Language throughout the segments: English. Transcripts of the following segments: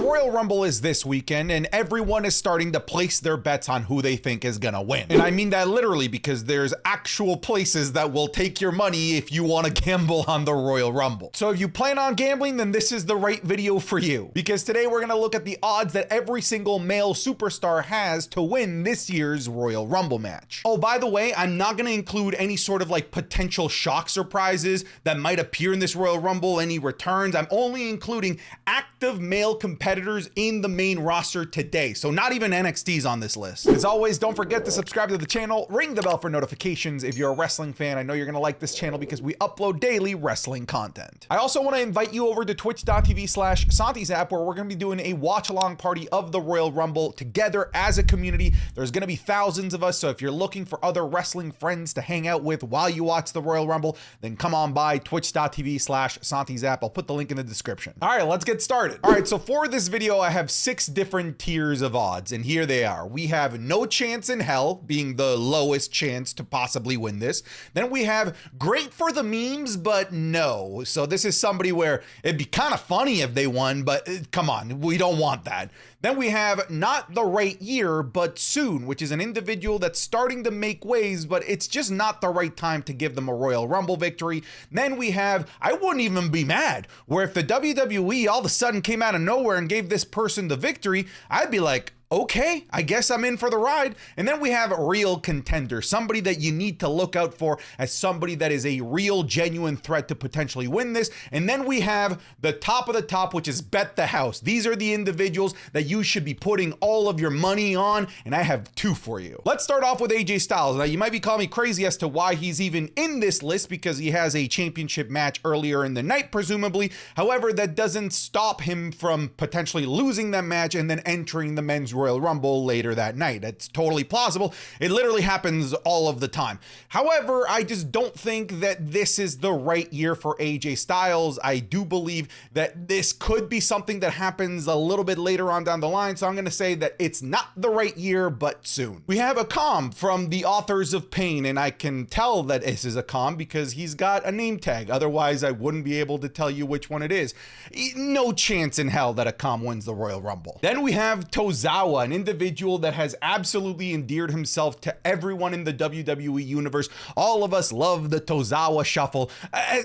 Royal Rumble is this weekend, and everyone is starting to place their bets on who they think is gonna win. And I mean that literally, because there's actual places that will take your money if you want to gamble on the Royal Rumble. So if you plan on gambling, then this is the right video for you, because today we're gonna look at the odds that every single male superstar has to win this year's Royal Rumble match. Oh, by the way, I'm not gonna include any sort of like potential shock surprises that might appear in this Royal Rumble, any returns. I'm only including active male competitors in the main roster today, so not even NXT's on this list. As always, don't forget to subscribe to the channel, ring the bell for notifications. If you're a wrestling fan, I know you're gonna like this channel because we upload daily wrestling content. I also want to invite you over to twitch.tv/SantiZap, where we're gonna be doing a watch along party of the Royal Rumble together as a community. There's gonna be thousands of us, so if you're looking for other wrestling friends to hang out with while you watch the Royal Rumble, then come on by twitch.tv/SantiZap. I'll put the link in the description. All right, let's get started. All right, so for this video, I have 6 different tiers of odds, and here they are. We have no chance in hell, being the lowest chance to possibly win this. Then we have great for the memes, but no. So this is somebody where it'd be kind of funny if they won, but come on, we don't want that. Then we have not the right year, but soon, which is an individual that's starting to make waves, but it's just not the right time to give them a Royal Rumble victory. Then we have, I wouldn't even be mad, where if the WWE all of a sudden came out of nowhere and gave this person the victory, I'd be like, okay, I guess I'm in for the ride. And then we have a real contender, somebody that you need to look out for as somebody that is a real, genuine threat to potentially win this. And then we have the top of the top, which is bet the house. These are the individuals that you should be putting all of your money on, and I have 2 for you. Let's start off with AJ Styles. Now, you might be calling me crazy as to why he's even in this list, because he has a championship match earlier in the night, presumably. However, that doesn't stop him from potentially losing that match and then entering the men's Royal Rumble later that night. It's totally plausible. It literally happens all of the time. However, I just don't think that this is the right year for AJ Styles. I do believe that this could be something that happens a little bit later on down the line, so I'm going to say that it's not the right year, but soon. We have a comm from the Authors of Pain, and I can tell that this is a comm because he's got a name tag. Otherwise, I wouldn't be able to tell you which one it is. No chance in hell that a comm wins the Royal Rumble. Then we have Tozawa, an individual that has absolutely endeared himself to everyone in the WWE universe. All of us love the Tozawa shuffle.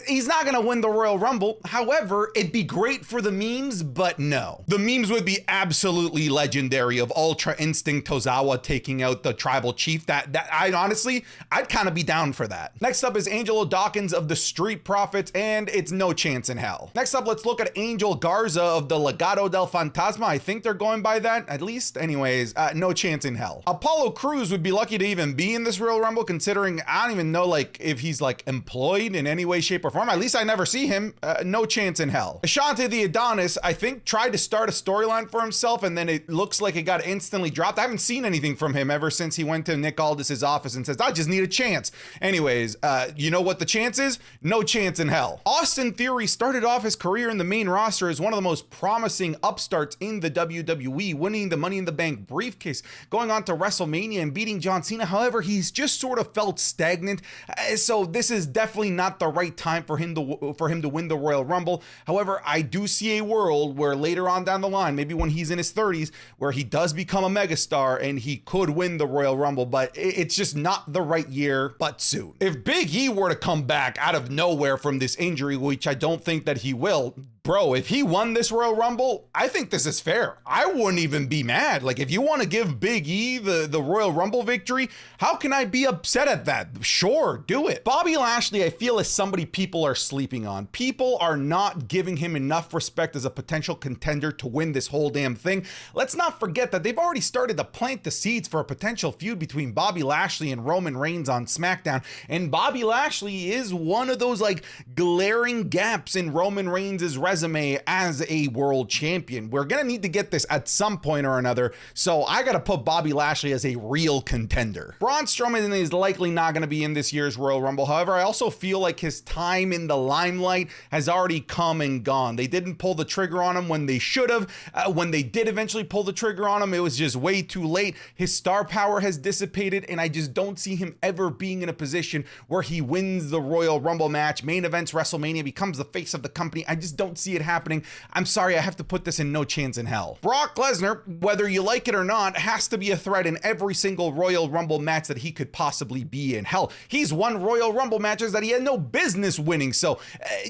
He's not gonna win the Royal Rumble. However, it'd be great for the memes, but no. The memes would be absolutely legendary of Ultra Instinct Tozawa taking out the tribal chief. That I'd kind of be down for that. Next up is Angelo Dawkins of the Street Profits, and it's no chance in hell. Next up, let's look at Angel Garza of the Legado del Fantasma. I think they're going by that, at least. Anyways, no chance in hell. Apollo Crews would be lucky to even be in this Royal Rumble, considering I don't even know like if he's like employed in any way, shape, or form. At least I never see him. No chance in hell. Ashante the Adonis, I think, tried to start a storyline for himself, and then it looks like it got instantly dropped. I haven't seen anything from him ever since he went to Nick Aldis's office and says, I just need a chance. Anyways, you know what the chance is? No chance in hell. Austin Theory started off his career in the main roster as one of the most promising upstarts in the WWE, winning the Money in the Bank briefcase, going on to WrestleMania and beating John Cena. However, he's just sort of felt stagnant, so this is definitely not the right time for him to win the Royal Rumble. However, I do see a world where later on down the line, maybe when he's in his 30s, where he does become a megastar and he could win the Royal Rumble, but it's just not the right year, but soon. If Big E were to come back out of nowhere from this injury, which I don't think that he will, bro, if he won this Royal Rumble, I think this is fair. I wouldn't even be mad. Like, if you want to give Big E the Royal Rumble victory, how can I be upset at that? Sure, do it. Bobby Lashley, I feel, is somebody people are sleeping on. People are not giving him enough respect as a potential contender to win this whole damn thing. Let's not forget that they've already started to plant the seeds for a potential feud between Bobby Lashley and Roman Reigns on SmackDown. And Bobby Lashley is one of those like glaring gaps in Roman Reigns' resume as a world champion. We're gonna need to get this at some point or another, so I gotta put Bobby Lashley as a real contender. Braun Strowman is likely not gonna be in this year's Royal Rumble. However, I also feel like his time in the limelight has already come and gone. They didn't pull the trigger on him when they should have. When they did eventually pull the trigger on him, it was just way too late. His star power has dissipated, and I just don't see him ever being in a position where he wins the Royal Rumble match, main events WrestleMania, becomes the face of the company. I just don't see it happening. I'm sorry, I have to put this in no chance in hell. Brock Lesnar, whether you like it or not, has to be a threat in every single Royal Rumble match that he could possibly be in. Hell, he's won Royal Rumble matches that he had no business winning, so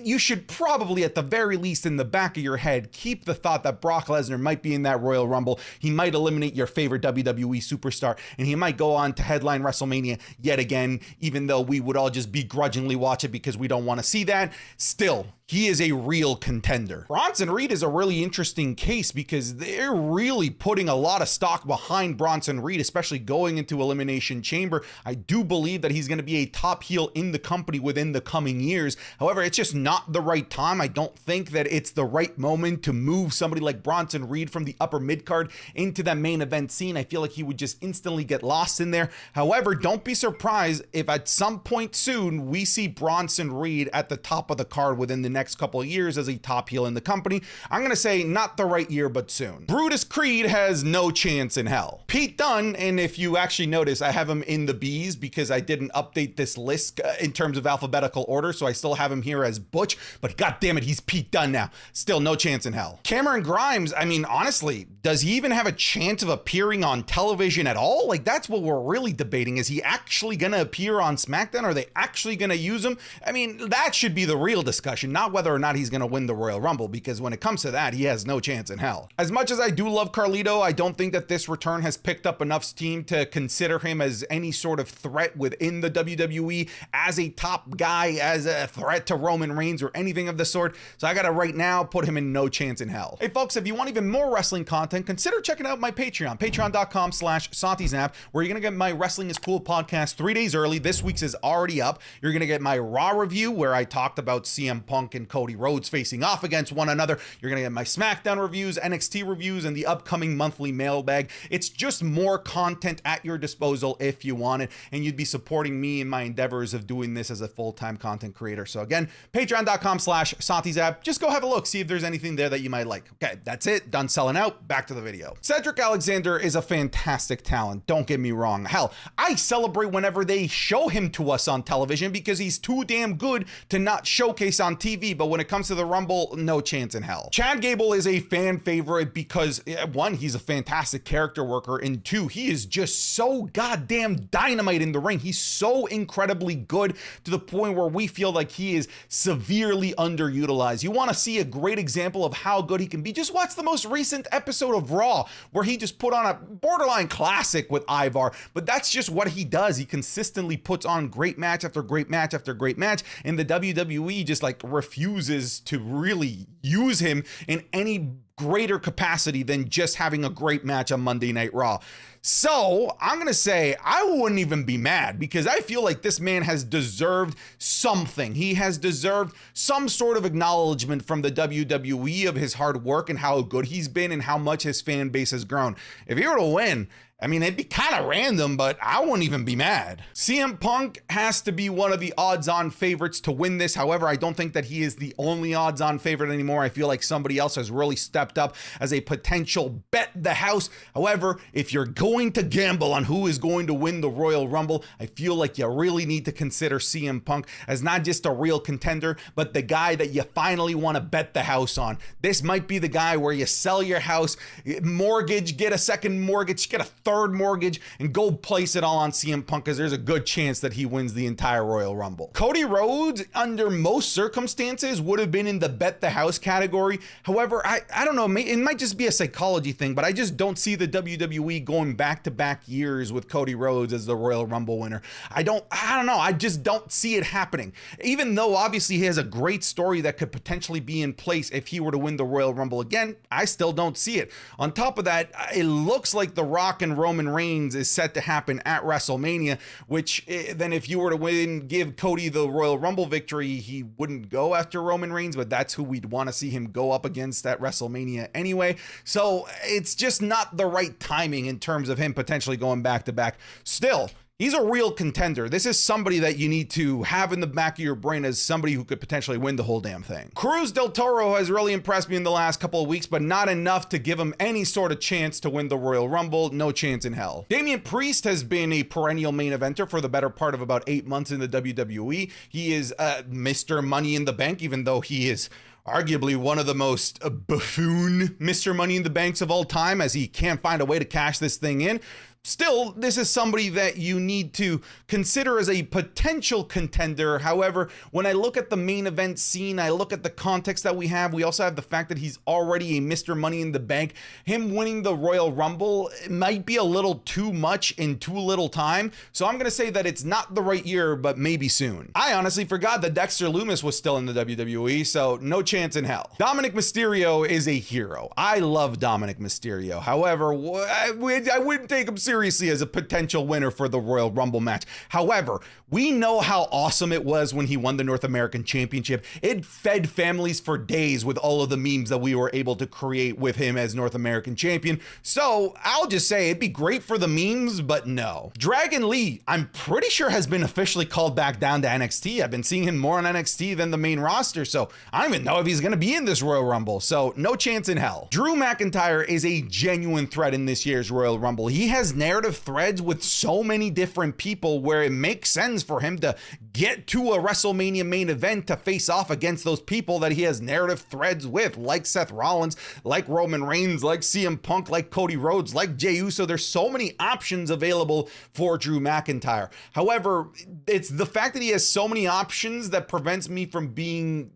you should probably, at the very least, in the back of your head, keep the thought that Brock Lesnar might be in that Royal Rumble. He might eliminate your favorite WWE superstar, and he might go on to headline WrestleMania yet again, even though we would all just begrudgingly watch it because we don't want to see that. Still, he is a real contender. Bronson Reed is a really interesting case because they're really putting a lot of stock behind Bronson Reed, especially going into Elimination Chamber. I do believe that he's going to be a top heel in the company within the coming years. However, it's just not the right time. I don't think that it's the right moment to move somebody like Bronson Reed from the upper mid-card into that main event scene. I feel like he would just instantly get lost in there. However, don't be surprised if at some point soon we see Bronson Reed at the top of the card within the next couple of years as a top heel in the company. I'm gonna say not the right year, but soon. Brutus Creed has no chance in hell. Pete Dunne, and if you actually notice, I have him in the B's because I didn't update this list in terms of alphabetical order, so I still have him here as Butch, but god damn it, he's Pete Dunne now. Still no chance in hell. Cameron Grimes, I mean, honestly, does he even have a chance of appearing on television at all? Like, that's what we're really debating. Is he actually gonna appear on SmackDown? Are they actually gonna use him? I mean, that should be the real discussion, not whether or not he's going to win the Royal Rumble, because when it comes to that, he has no chance in hell. As much as I do love Carlito, I don't think that this return has picked up enough steam to consider him as any sort of threat within the WWE, as a top guy, as a threat to Roman Reigns or anything of the sort. So I got to right now put him in no chance in hell. Hey folks, if you want even more wrestling content, consider checking out my Patreon, patreon.com/SantiZap, where you're going to get my Wrestling is Cool podcast 3 days early. This week's is already up. You're going to get my Raw review, where I talked about CM Punk and Cody Rhodes facing off against one another. You're gonna get my SmackDown reviews, NXT reviews, and the upcoming monthly mailbag. It's just more content at your disposal if you want it, and you'd be supporting me in my endeavors of doing this as a full-time content creator. So again, patreon.com/SantiZap. Just go have a look, see if there's anything there that you might like. Okay, that's it. Done selling out. Back to the video. Cedric Alexander is a fantastic talent. Don't get me wrong. Hell, I celebrate whenever they show him to us on television because he's too damn good to not showcase on TV. But when it comes to the Rumble, no chance in hell. Chad Gable is a fan favorite because, one, he's a fantastic character worker, and two, he is just so goddamn dynamite in the ring. He's so incredibly good to the point where we feel like he is severely underutilized. You want to see a great example of how good he can be? Just watch the most recent episode of Raw, where he just put on a borderline classic with Ivar, but that's just what he does. He consistently puts on great match after great match after great match, and the WWE just like refuses to really use him in any greater capacity than just having a great match on Monday Night Raw. So I'm going to say I wouldn't even be mad, because I feel like this man has deserved something. He has deserved some sort of acknowledgement from the WWE of his hard work and how good he's been and how much his fan base has grown. If he were to win, I mean, it'd be kind of random, but I wouldn't even be mad. CM Punk has to be one of the odds-on favorites to win this. However, I don't think that he is the only odds-on favorite anymore. I feel like somebody else has really stepped up as a potential bet the house. However, if you're going to gamble on who is going to win the Royal Rumble, I feel like you really need to consider CM Punk as not just a real contender, but the guy that you finally want to bet the house on. This might be the guy where you sell your house, mortgage, get a second mortgage, get a third mortgage, and go place it all on CM Punk, because there's a good chance that he wins the entire Royal Rumble. Cody Rhodes, under most circumstances, would have been in the bet the house category. However, I don't know, it might just be a psychology thing, but I just don't see the WWE going back-to-back years with Cody Rhodes as the Royal Rumble winner. I don't know, I just don't see it happening. Even though obviously he has a great story that could potentially be in place if he were to win the Royal Rumble again, I still don't see it. On top of that, it looks like The Rock and Roman Reigns is set to happen at WrestleMania, which then if you were to win, give Cody the Royal Rumble victory, he wouldn't go after Roman Reigns, but that's who we'd want to see him go up against at WrestleMania anyway. So it's just not the right timing in terms of him potentially going back to back. Still, he's a real contender. This is somebody that you need to have in the back of your brain as somebody who could potentially win the whole damn thing. Cruz del Toro has really impressed me in the last couple of weeks, but not enough to give him any sort of chance to win the Royal Rumble. No chance in hell. Damian Priest has been a perennial main eventer for the better part of about 8 months in the WWE. He is Mr. Money in the Bank, even though he is arguably one of the most buffoon Mr. Money in the Banks of all time, as he can't find a way to cash this thing in. Still, this is somebody that you need to consider as a potential contender. However, when I look at the main event scene, I look at the context that we also have the fact that he's already a Mr. Money in the Bank. Him winning the Royal Rumble might be a little too much in too little time. So I'm going to say that it's not the right year, but maybe soon. I honestly forgot that Dexter Lumis was still in the WWE, so no chance in hell. Dominic Mysterio is a hero. I love Dominic Mysterio. However, I wouldn't take him seriously as a potential winner for the Royal Rumble match. However, we know how awesome it was when he won the North American Championship. It fed families for days with all of the memes that we were able to create with him as North American Champion. So I'll just say it'd be great for the memes, but no. Dragon Lee, I'm pretty sure has been officially called back down to NXT. I've been seeing him more on NXT than the main roster, so I don't even know if he's going to be in this Royal Rumble, so no chance in hell. Drew McIntyre is a genuine threat in this year's Royal Rumble. He has narrative threads with so many different people where it makes sense for him to get to a WrestleMania main event to face off against those people that he has narrative threads with, like Seth Rollins, like Roman Reigns, like CM Punk, like Cody Rhodes, like Jey Uso. There's so many options available for Drew McIntyre. However, it's the fact that he has so many options that prevents me from being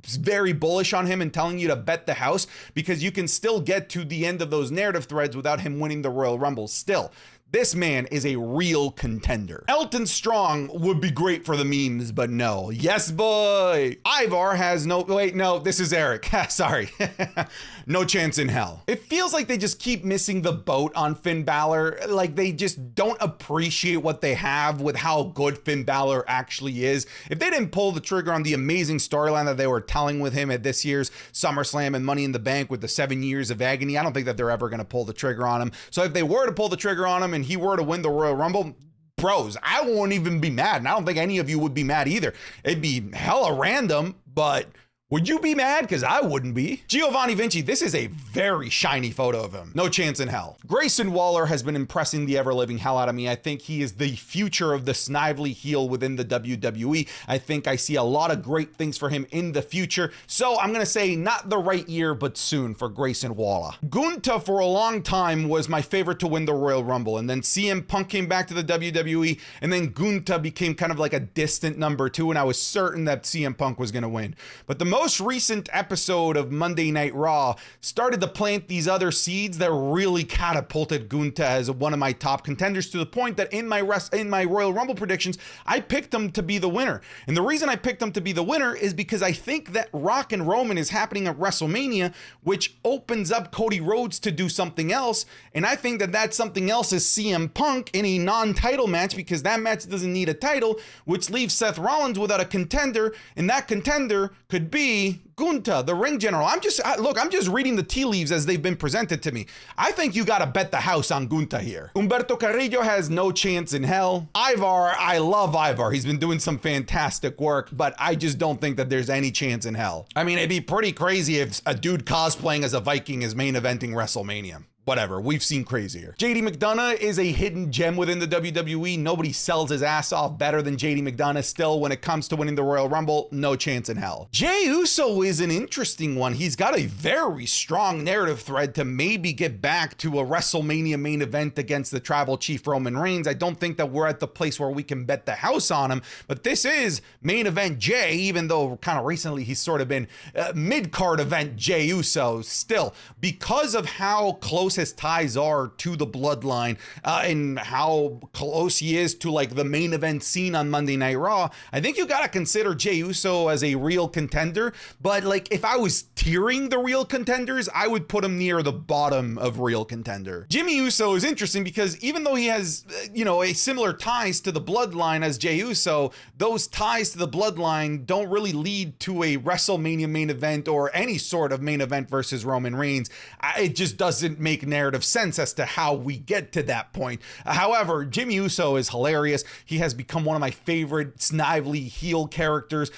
very bullish on him and telling you to bet the house, because you can still get to the end of those narrative threads without him winning the Royal Rumble. Still, this man is a real contender. Elton Strong would be great for the memes, but no. Yes, boy. Ivar has no, wait, no, this is Eric. Sorry. No chance in hell. It feels like they just keep missing the boat on Finn Balor. Like they just don't appreciate what they have with how good Finn Balor actually is. If they didn't pull the trigger on the amazing storyline that they were telling with him at this year's SummerSlam and Money in the Bank with the 7 years of agony, I don't think that they're ever going to pull the trigger on him. So if they were to pull the trigger on him and he were to win the Royal Rumble, bros, I won't even be mad. And I don't think any of you would be mad either. It'd be hella random, but would you be mad? Because I wouldn't be. Giovanni Vinci, this is a very shiny photo of him. No chance in hell. Grayson Waller has been impressing the ever-living hell out of me. I think he is the future of the snively heel within the WWE. I think I see a lot of great things for him in the future. So I'm going to say not the right year, but soon for Grayson Waller. Gunther for a long time was my favorite to win the Royal Rumble. And then CM Punk came back to the WWE. And then Gunther became kind of like a distant number two. And I was certain that CM Punk was going to win. But the most recent episode of Monday Night Raw started to plant these other seeds that really catapulted Gunther as one of my top contenders, to the point that in my Royal Rumble predictions, I picked him to be the winner. And the reason I picked him to be the winner is because I think that Rock and Roman is happening at WrestleMania, which opens up Cody Rhodes to do something else. And I think that that something else is CM Punk in a non-title match, because that match doesn't need a title, which leaves Seth Rollins without a contender. And that contender could be Gunther, the ring general. I'm just reading the tea leaves as they've been presented to me. I think you got to bet the house on Gunther here. Humberto Carrillo has no chance in hell. Ivar, I love Ivar. He's been doing some fantastic work, but I just don't think that there's any chance in hell. I mean, it'd be pretty crazy if a dude cosplaying as a Viking is main eventing WrestleMania. Whatever, we've seen crazier. JD McDonough is a hidden gem within the WWE. Nobody sells his ass off better than JD McDonough. Still, when it comes to winning the Royal Rumble, no chance in hell. Jey Uso is an interesting one. He's got a very strong narrative thread to maybe get back to a WrestleMania main event against the Tribal Chief Roman Reigns. I don't think that we're at the place where we can bet the house on him, but this is main event Jey, even though kind of recently he's sort of been mid-card event Jey Uso. Still, because of how close his ties are to the bloodline and how close he is to like the main event scene on Monday Night Raw, I think you got to consider Jey Uso as a real contender. But like if I was tiering the real contenders, I would put him near the bottom of real contender. Jimmy Uso is interesting because even though he has, a similar ties to the bloodline as Jey Uso, those ties to the bloodline don't really lead to a WrestleMania main event or any sort of main event versus Roman Reigns. It just doesn't make narrative sense as to how we get to that point. However, Jimmy Uso is hilarious. He has become one of my favorite snively heel characters.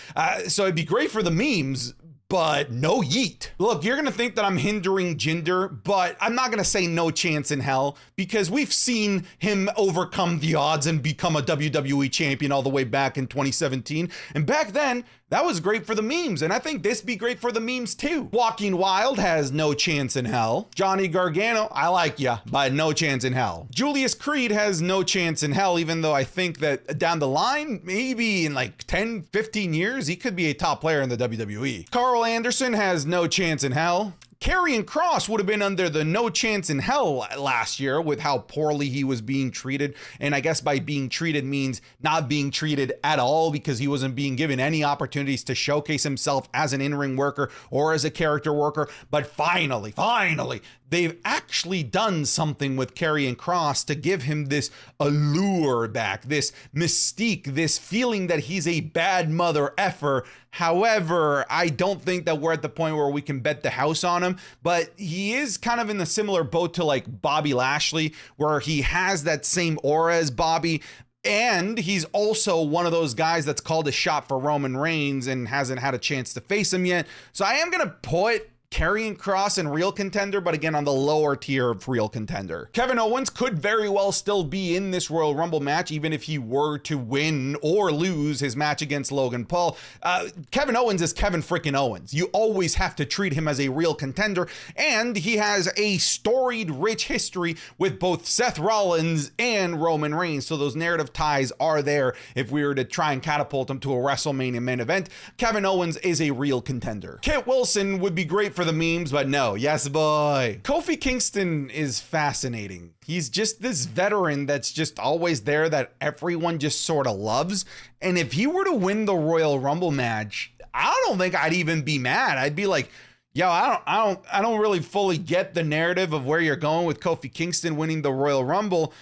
So it'd be great for the memes, but no yeet. Look, you're going to think that I'm hindering Jinder, but I'm not going to say no chance in hell, because we've seen him overcome the odds and become a WWE champion all the way back in 2017. And back then, That was great for the memes, and I think this be great for the memes too. Walking Wild has no chance in hell. Johnny Gargano, I like ya, but no chance in hell. Julius Creed has no chance in hell, even though I think that down the line, maybe in like 10, 15 years, he could be a top player in the WWE. Carl Anderson has no chance in hell. Karrion Kross would have been under the no chance in hell last year with how poorly he was being treated. And I guess by being treated means not being treated at all, because he wasn't being given any opportunities to showcase himself as an in-ring worker or as a character worker. But finally, they've actually done something with Karrion Kross to give him this allure back, this mystique, this feeling that he's a bad mother effer. However, I don't think that we're at the point where we can bet the house on him, but he is kind of in a similar boat to like Bobby Lashley, where he has that same aura as Bobby. And he's also one of those guys that's called a shot for Roman Reigns and hasn't had a chance to face him yet. So I am going to put Karrion Kross in real contender, but again, on the lower tier of real contender. Kevin Owens could very well still be in this Royal Rumble match, even if he were to win or lose his match against Logan Paul. Kevin Owens is Kevin freaking Owens. You always have to treat him as a real contender, and he has a storied, rich history with both Seth Rollins and Roman Reigns, so those narrative ties are there if we were to try and catapult him to a WrestleMania main event. Kevin Owens is a real contender. Kit Wilson would be great for the memes, but no. Yes, boy. Kofi Kingston is fascinating. He's just this veteran that's just always there that everyone just sort of loves. And if he were to win the Royal Rumble match, I don't think I'd even be mad. I'd be like, yo, I don't really fully get the narrative of where you're going with Kofi Kingston winning the Royal Rumble.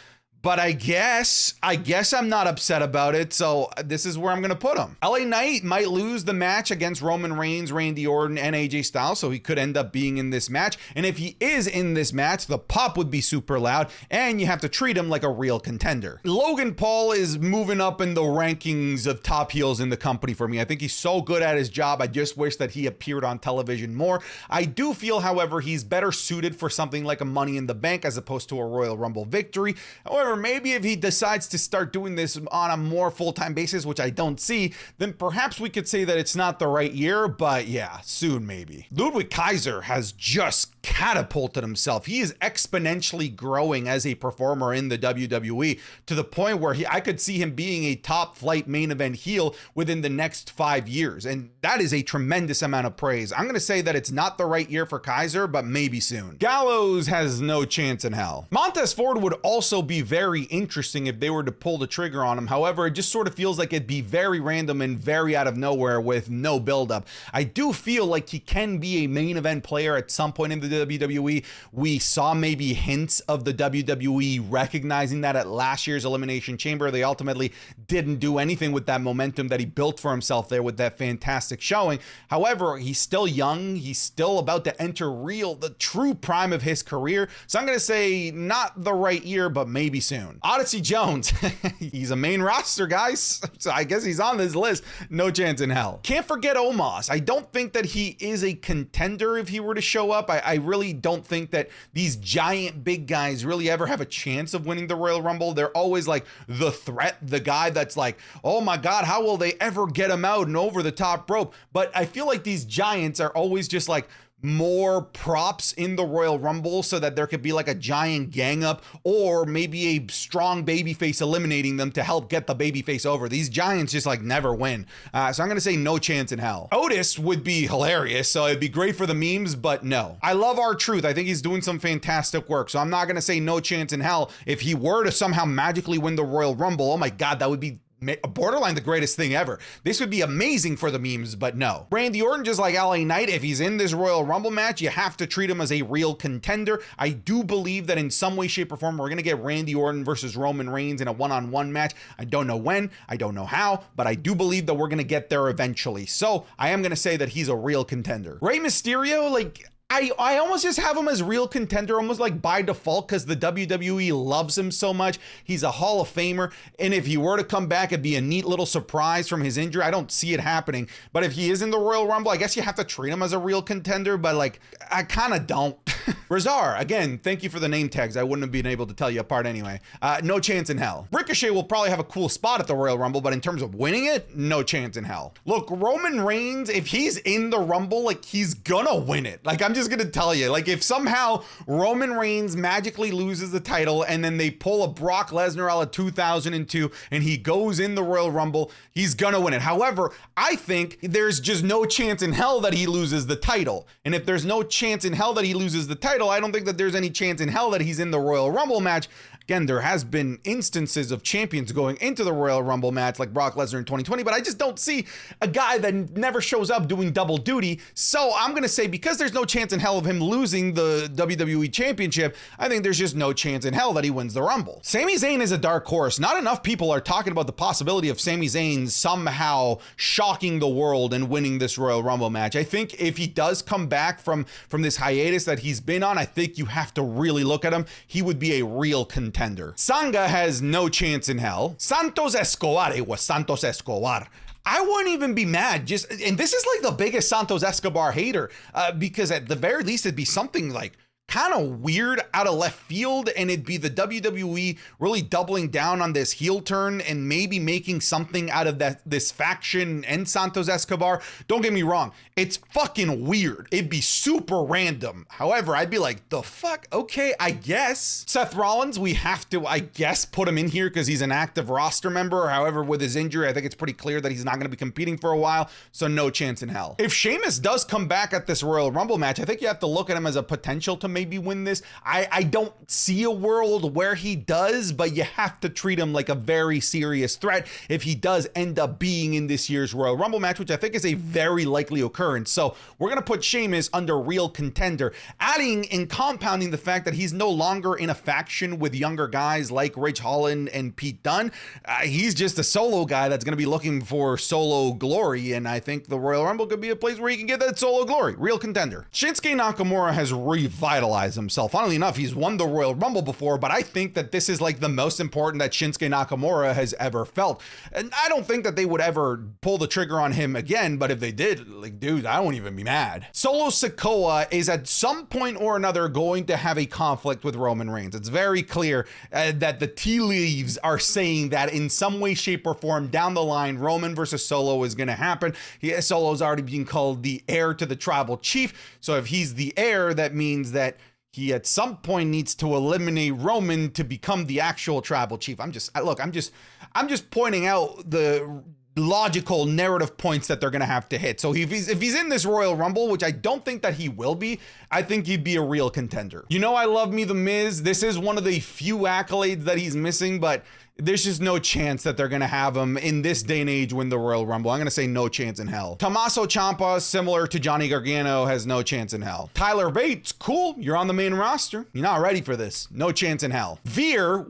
But I guess I'm not upset about it, so this is where I'm going to put him. LA Knight might lose the match against Roman Reigns, Randy Orton, and AJ Styles, so he could end up being in this match. And if he is in this match, the pop would be super loud, and you have to treat him like a real contender. Logan Paul is moving up in the rankings of top heels in the company for me. I think he's so good at his job. I just wish that he appeared on television more. I do feel, however, he's better suited for something like a Money in the Bank as opposed to a Royal Rumble victory. However, maybe if he decides to start doing this on a more full-time basis, which I don't see, then perhaps we could say that it's not the right year, but yeah, soon maybe. Ludwig Kaiser has just catapulted himself. He is exponentially growing as a performer in the WWE to the point where I could see him being a top flight main event heel within the next 5 years. And that is a tremendous amount of praise. I'm going to say that it's not the right year for Kaiser, but maybe soon. Gallows has no chance in hell. Montez Ford would also be very interesting if they were to pull the trigger on him. However, it just sort of feels like it'd be very random and very out of nowhere with no buildup. I do feel like he can be a main event player at some point in the WWE. We saw maybe hints of the WWE recognizing that at last year's Elimination Chamber. They ultimately didn't do anything with that momentum that he built for himself there with that fantastic showing. However, he's still young. He's still about to enter the true prime of his career. So I'm going to say not the right year, but maybe soon. Odyssey Jones, he's a main roster, guys. So I guess he's on this list. No chance in hell. Can't forget Omos. I don't think that he is a contender if he were to show up. I really don't think that these giant big guys really ever have a chance of winning the Royal Rumble. They're always like the threat, the guy that's like, oh my God, how will they ever get him out and over the top rope? But I feel like these giants are always just like more props in the Royal Rumble so that there could be like a giant gang up or maybe a strong babyface eliminating them to help get the babyface over. These giants just like never win. So I'm going to say no chance in hell. Otis would be hilarious, so it'd be great for the memes, but no. I love R-Truth. I think he's doing some fantastic work, so I'm not going to say no chance in hell. If he were to somehow magically win the Royal Rumble, oh my God, that would be borderline the greatest thing ever. This would be amazing for the memes, but no. Randy Orton, just like LA Knight, if he's in this Royal Rumble match, you have to treat him as a real contender. I do believe that in some way, shape, or form, we're going to get Randy Orton versus Roman Reigns in a one-on-one match. I don't know when, I don't know how, but I do believe that we're going to get there eventually. So I am going to say that he's a real contender. Rey Mysterio, like, I almost just have him as real contender, almost like by default, because the WWE loves him so much. He's a Hall of Famer, and if he were to come back, it'd be a neat little surprise from his injury. I don't see it happening, but if he is in the Royal Rumble, I guess you have to treat him as a real contender, but like, I kind of don't. Razar, again, thank you for the name tags. I wouldn't have been able to tell you apart anyway. No chance in hell. Ricochet will probably have a cool spot at the Royal Rumble, but in terms of winning it, no chance in hell. Look, Roman Reigns, if he's in the Rumble, like, he's gonna win it. Like, I'm just gonna tell you, like, if somehow Roman Reigns magically loses the title and then they pull a Brock Lesnar out of 2002 and he goes in the Royal Rumble, he's gonna win it. However, I think there's just no chance in hell that he loses the title. And if there's no chance in hell that he loses the title, I don't think that there's any chance in hell that he's in the Royal Rumble match. Again, there has been instances of champions going into the Royal Rumble match like Brock Lesnar in 2020, but I just don't see a guy that never shows up doing double duty. So I'm going to say, because there's no chance in hell of him losing the WWE Championship, I think there's just no chance in hell that he wins the Rumble. Sami Zayn is a dark horse. Not enough people are talking about the possibility of Sami Zayn somehow shocking the world and winning this Royal Rumble match. I think if he does come back from this hiatus that he's been on, I think you have to really look at him. He would be a real contender. Sanga has no chance in hell. Santos Escobar, it was Santos Escobar. I wouldn't even be mad. And this is like the biggest Santos Escobar hater, because at the very least it'd be something like kind of weird out of left field, and it'd be the WWE really doubling down on this heel turn and maybe making something out of this faction and Santos Escobar. Don't get me wrong, it's fucking weird. It'd be super random. However, I'd be like, the fuck? Okay, I guess. Seth Rollins, we have to, I guess, put him in here because he's an active roster member. However, with his injury, I think it's pretty clear that he's not going to be competing for a while, so no chance in hell. If Sheamus does come back at this Royal Rumble match, I think you have to look at him as a potential to maybe win this. I don't see a world where he does, but you have to treat him like a very serious threat if he does end up being in this year's Royal Rumble match, which I think is a very likely occurrence. So we're going to put Sheamus under real contender, adding and compounding the fact that he's no longer in a faction with younger guys like Ridge Holland and Pete Dunne. He's just a solo guy that's going to be looking for solo glory, and I think the Royal Rumble could be a place where he can get that solo glory. Real contender. Shinsuke Nakamura has revitalized himself. Funnily enough, he's won the Royal Rumble before, but I think that this is like the most important that Shinsuke Nakamura has ever felt. And I don't think that they would ever pull the trigger on him again, but if they did, like, dude, I won't even be mad. Solo Sikoa is at some point or another going to have a conflict with Roman Reigns. It's very clear that the tea leaves are saying that in some way, shape, or form down the line, Roman versus Solo is going to happen. Solo's already being called the heir to the tribal chief. So if he's the heir, that means that he at some point needs to eliminate Roman to become the actual tribal chief. I'm just pointing out the logical narrative points that they're going to have to hit. So if he's in this Royal Rumble, which I don't think that he will be, I think he'd be a real contender. You know, I love me The Miz. This is one of the few accolades that he's missing, but there's just no chance that they're going to have him in this day and age win the Royal Rumble. I'm going to say no chance in hell. Tommaso Ciampa, similar to Johnny Gargano, has no chance in hell. Tyler Bates, cool. You're on the main roster. You're not ready for this. No chance in hell. Veer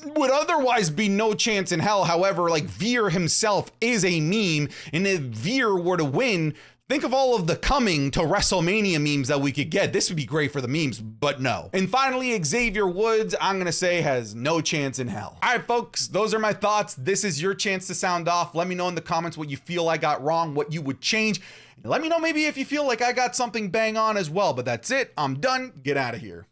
would otherwise be no chance in hell. However, like, Veer himself is a meme, and if Veer were to win, think of all of the coming to WrestleMania memes that we could get. This would be great for the memes, but no. And finally, Xavier Woods, I'm going to say, has no chance in hell. All right, folks, those are my thoughts. This is your chance to sound off. Let me know in the comments what you feel I got wrong, what you would change. And let me know maybe if you feel like I got something bang on as well. But that's it. I'm done. Get out of here.